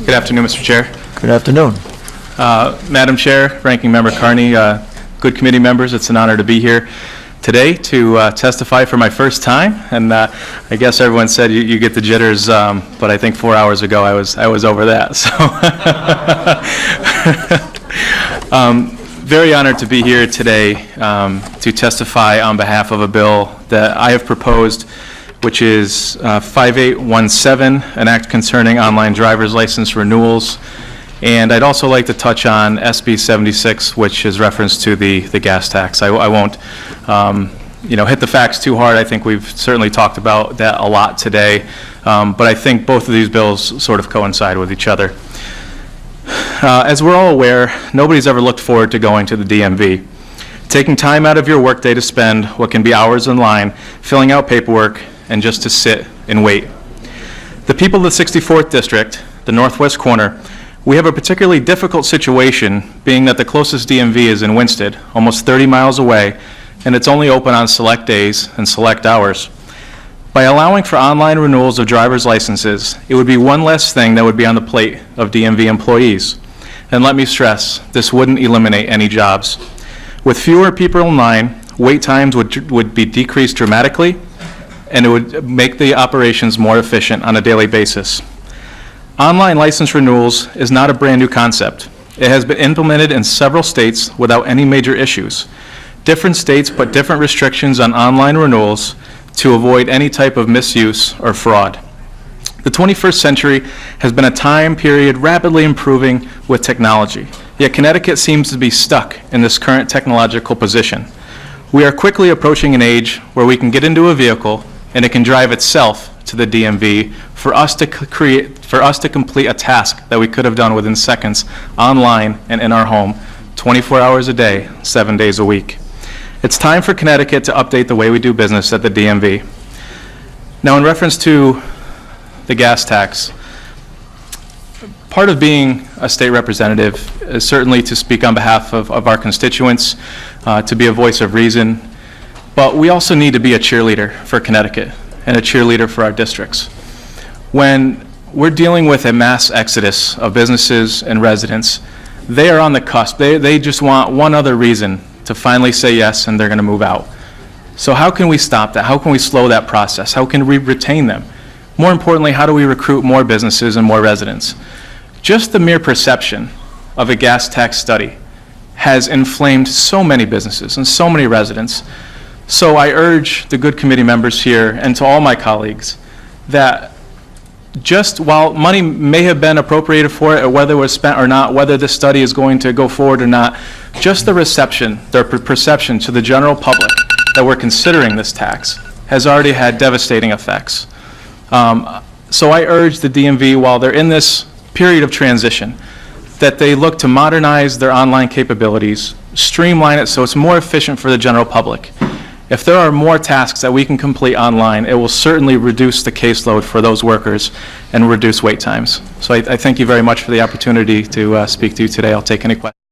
Good afternoon, Mr. Chair. Good afternoon. Madam Chair, Ranking Member Carney, good committee members, it's an honor to be here today to testify for my first time. And I guess everyone said you get the jitters, but I think 4 hours ago I was over that. So very honored to be here today to testify on behalf of a bill that I have proposed, which is 5817, an act concerning online driver's license renewals. And I'd also like to touch on SB 76, which is reference to the gas tax. I won't hit the facts too hard. I think we've certainly talked about that a lot today. But I think both of these bills sort of coincide with each other. As we're all aware, nobody's ever looked forward to going to the DMV. Taking time out of your workday to spend what can be hours in line, filling out paperwork, and just to sit and wait. The people of the 64th District, the northwest corner, we have a particularly difficult situation, being that the closest DMV is in Winsted, almost 30 miles away, and it's only open on select days and select hours. By allowing for online renewals of driver's licenses, it would be one less thing that would be on the plate of DMV employees. And let me stress, this wouldn't eliminate any jobs. With fewer people in line, wait times would be decreased dramatically, and it would make the operations more efficient on a daily basis. Online license renewals is not a brand new concept. It has been implemented in several states without any major issues. Different states put different restrictions on online renewals to avoid any type of misuse or fraud. The 21st century has been a time period rapidly improving with technology, yet Connecticut seems to be stuck in this current technological position. We are quickly approaching an age where we can get into a vehicle and it can drive itself to the DMV for us to complete a task that we could have done within seconds online and in our home, 24 hours a day, 7 days a week. It's time for Connecticut to update the way we do business at the DMV. Now, in reference to the gas tax, part of being a state representative is certainly to speak on behalf of our constituents, to be a voice of reason, but we also need to be a cheerleader for Connecticut and a cheerleader for our districts. When we're dealing with a mass exodus of businesses and residents, they are on the cusp. They just want one other reason to finally say yes, and they're going to move out. So how can we stop that? How can we slow that process? How can we retain them? More importantly, how do we recruit more businesses and more residents? Just the mere perception of a gas tax study has inflamed so many businesses and so many residents. So I urge the good committee members here and to all my colleagues that just while money may have been appropriated for it, or whether it was spent or not, whether this study is going to go forward or not, just the perception to the general public that we're considering this tax has already had devastating effects. So I urge the DMV, while they're in this period of transition, that they look to modernize their online capabilities, streamline it so it's more efficient for the general public. If there are more tasks that we can complete online, it will certainly reduce the caseload for those workers and reduce wait times. So I thank you very much for the opportunity to speak to you today. I'll take any questions.